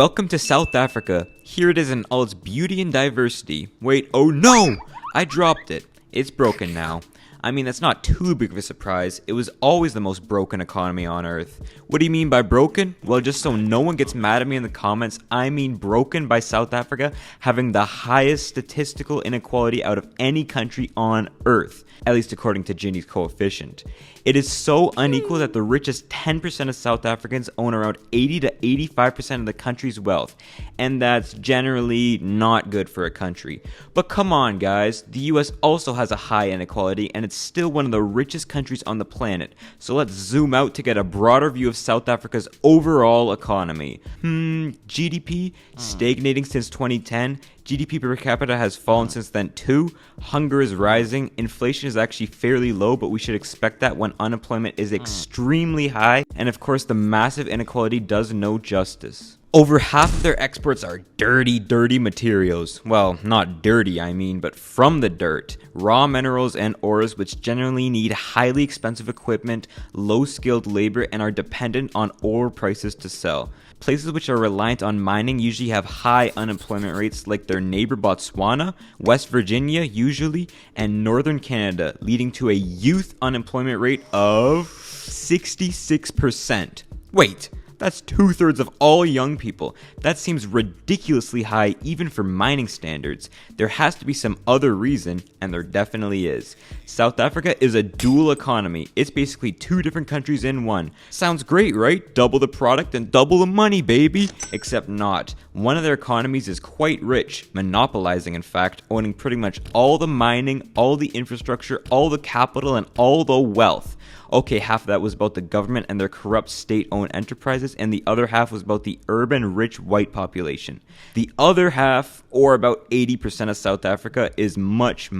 Welcome to South Africa. Here it is in all its beauty and diversity. Wait, oh no! I dropped it. It's broken now. I mean, that's not too big of a surprise. It was always the most broken economy on Earth. What do you mean by broken? Well, just so no one gets mad at me in the comments, I mean broken by South Africa having the highest statistical inequality out of any country on Earth, at least according to Gini's coefficient. It is so unequal that the richest 10% of South Africans own around 80 to 85% of the country's wealth, and that's generally not good for a country. But come on guys, the US also has a high inequality and it's still one of the richest countries on the planet, so let's zoom out to get a broader view of South Africa's overall economy. GDP stagnating since 2010. GDP per capita has fallen since then too. Hunger is rising. Inflation is actually fairly low, but we should expect that when unemployment is extremely high. And of course, the massive inequality does no justice. Over half of their exports are dirty materials. Well, not dirty, I mean, but from the dirt. Raw minerals and ores which generally need highly expensive equipment, low-skilled labor, and are dependent on ore prices to sell. Places which are reliant on mining usually have high unemployment rates like their neighbor Botswana, West Virginia usually, and Northern Canada, leading to a youth unemployment rate of 66%. Wait. That's 2/3 of all young people. That seems ridiculously high even for mining standards. There has to be some other reason, and there definitely is. South Africa is a dual economy. It's basically two different countries in one. Sounds great, right? Double the product and double the money, baby. Except not. One of their economies is quite rich, monopolizing in fact, owning pretty much all the mining, all the infrastructure, all the capital, and all the wealth. Okay, half of that was about the government and their corrupt state-owned enterprises, and the other half was about the urban rich white population. The other half, or about 80% of South Africa, is much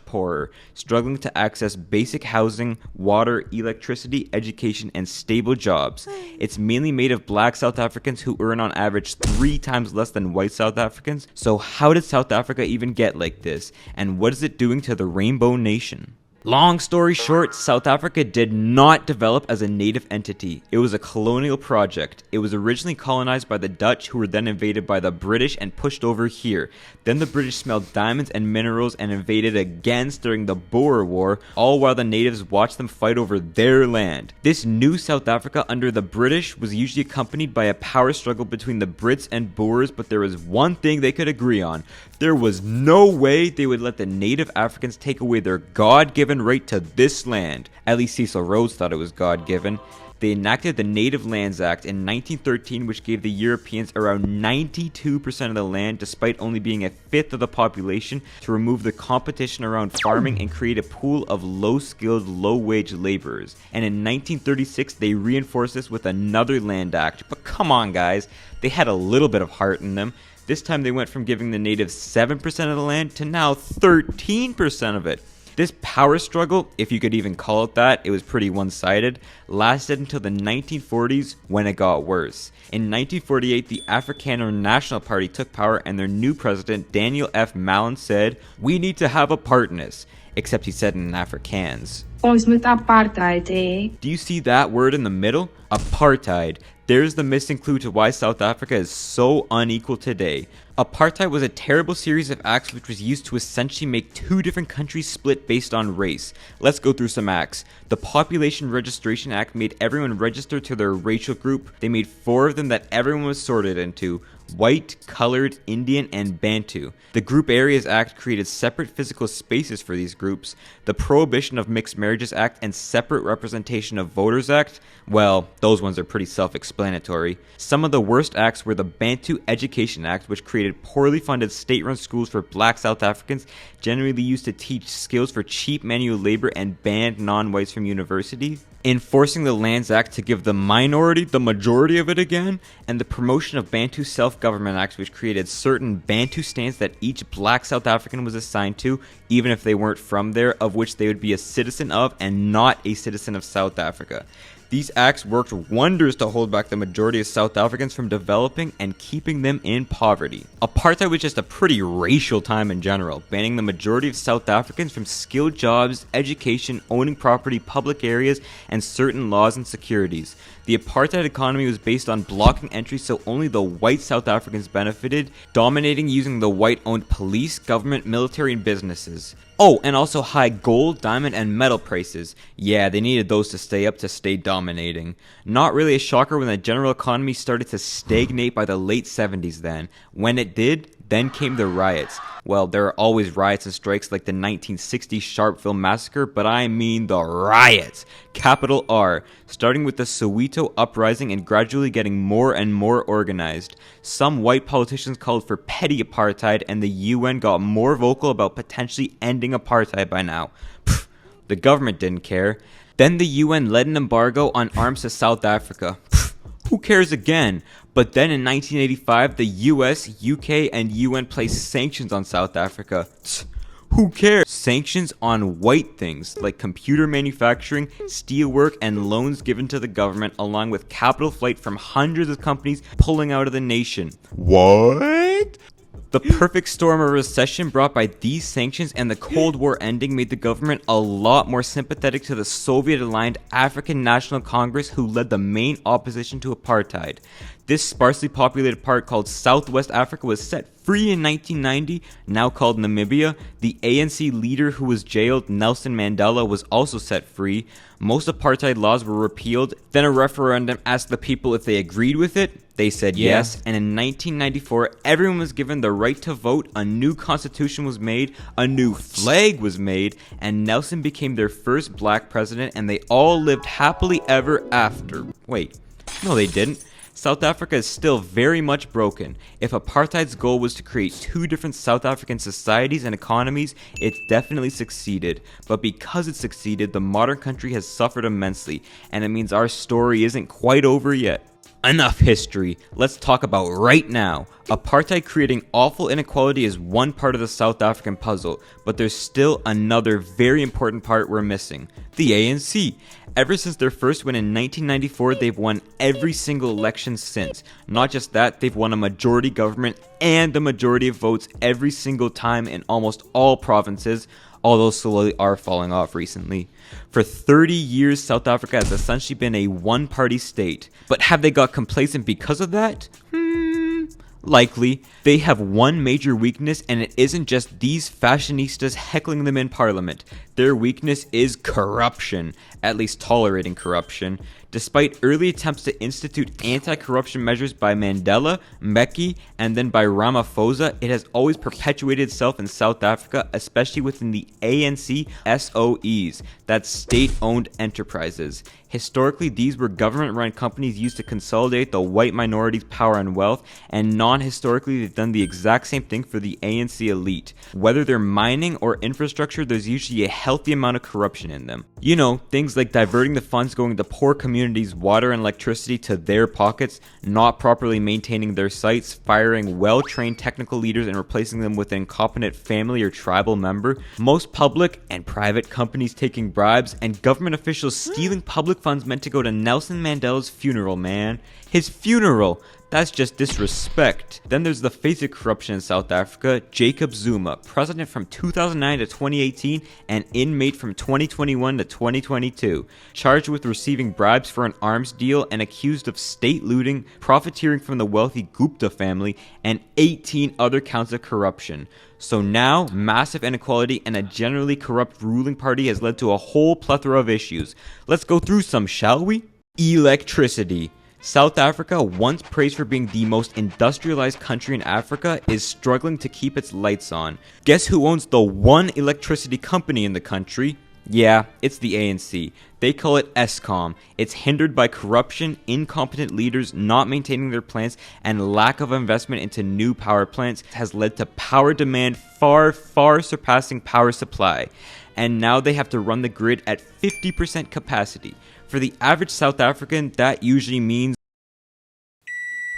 poorer, struggling to access basic housing, water, electricity, education, and stable jobs. It's mainly made of black South Africans who earn on average 3 times less than white South Africans. So how did South Africa even get like this? And what is it doing to the Rainbow Nation? Long story short, South Africa did not develop as a native entity. It was a colonial project. It was originally colonized by the Dutch, who were then invaded by the British and pushed over here. Then the British smelled diamonds and minerals and invaded again during the Boer War, all while the natives watched them fight over their land. This new South Africa under the British was usually accompanied by a power struggle between the Brits and Boers, but there was one thing they could agree on. There was no way they would let the native Africans take away their God-given right to this land. At least Cecil Rhodes thought it was God-given. They enacted the Native Lands Act in 1913, which gave the Europeans around 92% of the land, despite only being a fifth of the population, to remove the competition around farming and create a pool of low-skilled, low-wage laborers. And in 1936, they reinforced this with another land act. But come on, guys, they had a little bit of heart in them. This time they went from giving the natives 7% of the land to now 13% of it. This power struggle, if you could even call it that, it was pretty one-sided, lasted until the 1940s when it got worse. In 1948, the Afrikaner National Party took power and their new president, Daniel F. Mallen, said, "We need to have apartness." Except he said it in Afrikaans. Ons moet apartheid hê. Do you see that word in the middle? Apartheid. There's the missing clue to why South Africa is so unequal today. Apartheid was a terrible series of acts which was used to essentially make two different countries split based on race. Let's go through some acts. The Population Registration Act made everyone register to their racial group. They made 4 of them that everyone was sorted into: white, colored, Indian, and Bantu. The Group Areas Act created separate physical spaces for these groups. The Prohibition of Mixed Marriages Act and Separate Representation of Voters Act, well, those ones are pretty self-explanatory. Some of the worst acts were the Bantu Education Act, which created poorly funded state-run schools for black South Africans, generally used to teach skills for cheap manual labor, and banned non-whites from universities. Enforcing the Lands Act to give the minority the majority of it again, and the Promotion of Bantu Self-Government Act, which created certain Bantu stands that each black South African was assigned to, even if they weren't from there, of which they would be a citizen of and not a citizen of South Africa. These acts worked wonders to hold back the majority of South Africans from developing and keeping them in poverty. Apartheid was just a pretty racial time in general, banning the majority of South Africans from skilled jobs, education, owning property, public areas, and certain laws and securities. The apartheid economy was based on blocking entry so only the white South Africans benefited, dominating using the white-owned police, government, military, and businesses. Oh, and also high gold, diamond, and metal prices. Yeah, they needed those to stay up to stay dominating. Not really a shocker when the general economy started to stagnate by the late 70s then. When it did, then came the riots. Well, there are always riots and strikes like the 1960 Sharpeville massacre, but I mean the riots. Capital R. Starting with the Soweto uprising and gradually getting more and more organized. Some white politicians called for petty apartheid, and the UN got more vocal about potentially ending apartheid by now. Pfft, the government didn't care. Then the UN led an embargo on arms to South Africa. Pfft, who cares again? But then in 1985, the US, UK, and UN placed sanctions on South Africa. Tch, who cares? Sanctions on white things like computer manufacturing, steelwork, and loans given to the government, along with capital flight from hundreds of companies pulling out of the nation. What? The perfect storm of recession brought by these sanctions and the Cold War ending made the government a lot more sympathetic to the Soviet-aligned African National Congress, who led the main opposition to apartheid. This sparsely populated part called Southwest Africa was set free in 1990, now called Namibia. The ANC leader who was jailed, Nelson Mandela, was also set free. Most apartheid laws were repealed. Then a referendum asked the people if they agreed with it. They said yes, and in 1994, everyone was given the right to vote, a new constitution was made, a new flag was made, and Nelson became their first black president, and they all lived happily ever after. Wait, no they didn't. South Africa is still very much broken. If apartheid's goal was to create two different South African societies and economies, it definitely succeeded. But because it succeeded, the modern country has suffered immensely, and it means our story isn't quite over yet. Enough history. Let's talk about right now. Apartheid creating awful inequality is one part of the South African puzzle, but there's still another very important part we're missing. The ANC. Ever since their first win in 1994, they've won every single election since. Not just that, they've won a majority government and the majority of votes every single time in almost all provinces, although slowly are falling off recently. For 30 years, South Africa has essentially been a one-party state. But have they got complacent because of that? Likely. They have one major weakness, and it isn't just these fashionistas heckling them in parliament. Their weakness is corruption, at least tolerating corruption. Despite early attempts to institute anti-corruption measures by Mandela, Mbeki, and then by Ramaphosa, it has always perpetuated itself in South Africa, especially within the ANC SOEs, that's state-owned enterprises. Historically, these were government-run companies used to consolidate the white minority's power and wealth, and non-historically, they've done the exact same thing for the ANC elite. Whether they're mining or infrastructure, there's usually a healthy amount of corruption in them. You know, things like diverting the funds going to poor communities' water and electricity to their pockets, not properly maintaining their sites, firing well-trained technical leaders and replacing them with an incompetent family or tribal member, most public and private companies taking bribes, and government officials stealing public funds meant to go to Nelson Mandela's funeral, man. His funeral! That's just disrespect. Then there's the face of corruption in South Africa, Jacob Zuma, president from 2009 to 2018 and inmate from 2021 to 2022, charged with receiving bribes for an arms deal and accused of state looting, profiteering from the wealthy Gupta family, and 18 other counts of corruption. So now, massive inequality and a generally corrupt ruling party has led to a whole plethora of issues. Let's go through some, shall we? Electricity. South Africa, once praised for being the most industrialized country in Africa, is struggling to keep its lights on. Guess who owns the one electricity company in the country? Yeah, it's the ANC. They call it Eskom. It's hindered by corruption, incompetent leaders not maintaining their plants, and lack of investment into new power plants has led to power demand far surpassing power supply. And now they have to run the grid at 50% capacity. For the average South African, that usually means...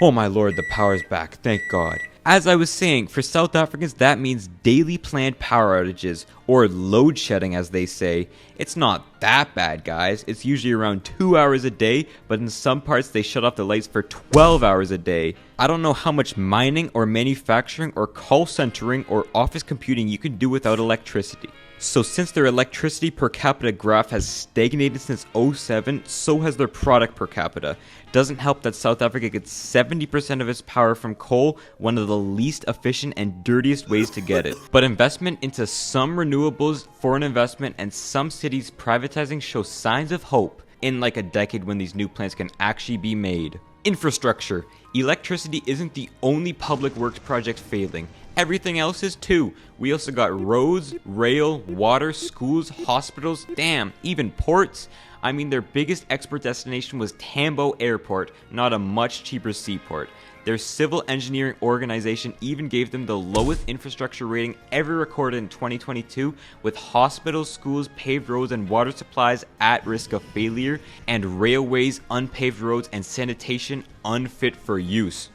Oh my lord, the power's back, thank God. As I was saying, for South Africans, that means daily planned power outages, or load shedding as they say. It's not that bad, guys. It's usually around 2 hours a day, but in some parts they shut off the lights for 12 hours a day. I don't know how much mining or manufacturing or call centering or office computing you can do without electricity. So since their electricity per capita graph has stagnated since '07, so has their product per capita. Doesn't help that South Africa gets 70% of its power from coal, one of the least efficient and dirtiest ways to get it. But investment into some renewables, foreign investment, and some cities privatizing show signs of hope in like a decade when these new plants can actually be made. Infrastructure. Electricity isn't the only public works project failing. Everything else is too. We also got roads, rail, water, schools, hospitals, damn, even ports. I mean, their biggest export destination was Tambo Airport, not a much cheaper seaport. Their civil engineering organization even gave them the lowest infrastructure rating ever recorded in 2022, with hospitals, schools, paved roads, and water supplies at risk of failure, and railways, unpaved roads, and sanitation unfit for use.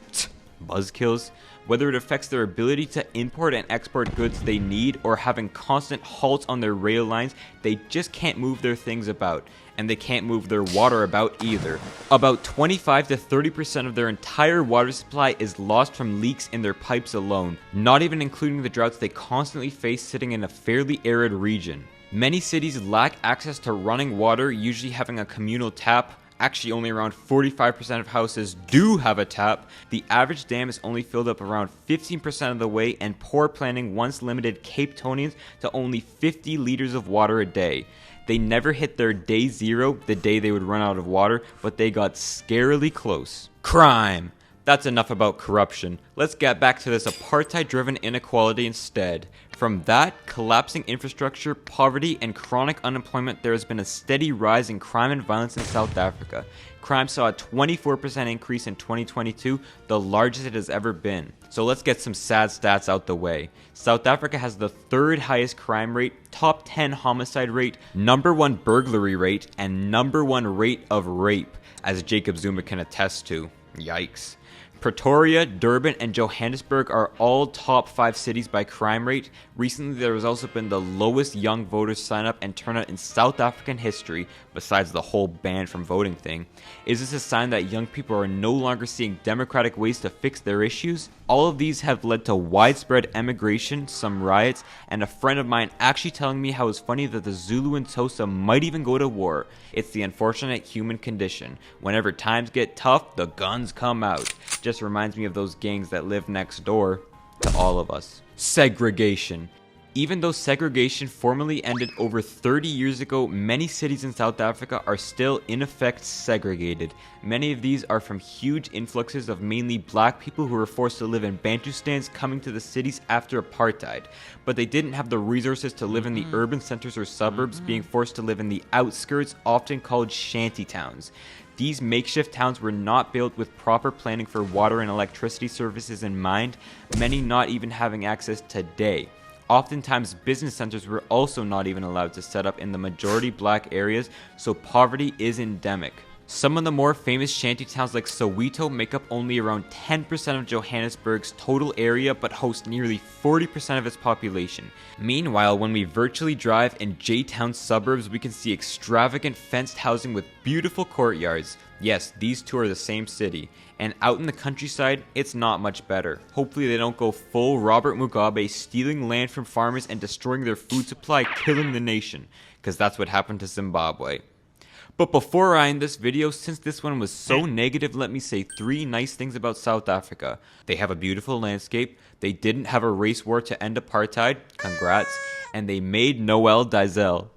Buzzkills. Whether it affects their ability to import and export goods they need or having constant halts on their rail lines, they just can't move their things about. And they can't move their water about either. About 25 to 30% of their entire water supply is lost from leaks in their pipes alone, not even including the droughts they constantly face sitting in a fairly arid region. Many cities lack access to running water, usually having a communal tap. Actually, only around 45% of houses do have a tap. The average dam is only filled up around 15% of the way, and poor planning once limited Cape Townians to only 50 liters of water a day. They never hit their day zero, the day they would run out of water, but they got scarily close. Crime. That's enough about corruption. Let's get back to this apartheid-driven inequality instead. From that, collapsing infrastructure, poverty, and chronic unemployment, there has been a steady rise in crime and violence in South Africa. Crime saw a 24% increase in 2022, the largest it has ever been. So let's get some sad stats out the way. South Africa has the third highest crime rate, top 10 homicide rate, number 1 burglary rate, and number 1 rate of rape, as Jacob Zuma can attest to. Yikes. Pretoria, Durban, and Johannesburg are all top 5 cities by crime rate. Recently, there has also been the lowest young voter sign-up and turnout in South African history, besides the whole ban from voting thing. Is this a sign that young people are no longer seeing democratic ways to fix their issues? All of these have led to widespread emigration, some riots, and a friend of mine actually telling me how it's funny that the Zulu and Xhosa might even go to war. It's the unfortunate human condition. Whenever times get tough, the guns come out. Just reminds me of those gangs that live next door to all of us. Segregation. Even though segregation formally ended over 30 years ago, many cities in South Africa are still in effect segregated. Many of these are from huge influxes of mainly black people who were forced to live in Bantustans coming to the cities after apartheid. But they didn't have the resources to live in the urban centers or suburbs, being forced to live in the outskirts, often called shanty towns. These makeshift towns were not built with proper planning for water and electricity services in mind, many not even having access today. Oftentimes, business centers were also not even allowed to set up in the majority black areas, so poverty is endemic. Some of the more famous shanty towns like Soweto make up only around 10% of Johannesburg's total area but host nearly 40% of its population. Meanwhile, when we virtually drive in J-Town suburbs, we can see extravagant fenced housing with beautiful courtyards. Yes, these two are the same city. And out in the countryside, it's not much better. Hopefully they don't go full Robert Mugabe, stealing land from farmers and destroying their food supply, killing the nation. Because that's what happened to Zimbabwe. But before I end this video, since this one was so negative, let me say 3 nice things about South Africa. They have a beautiful landscape, they didn't have a race war to end apartheid, congrats, and they made Noel Diesel.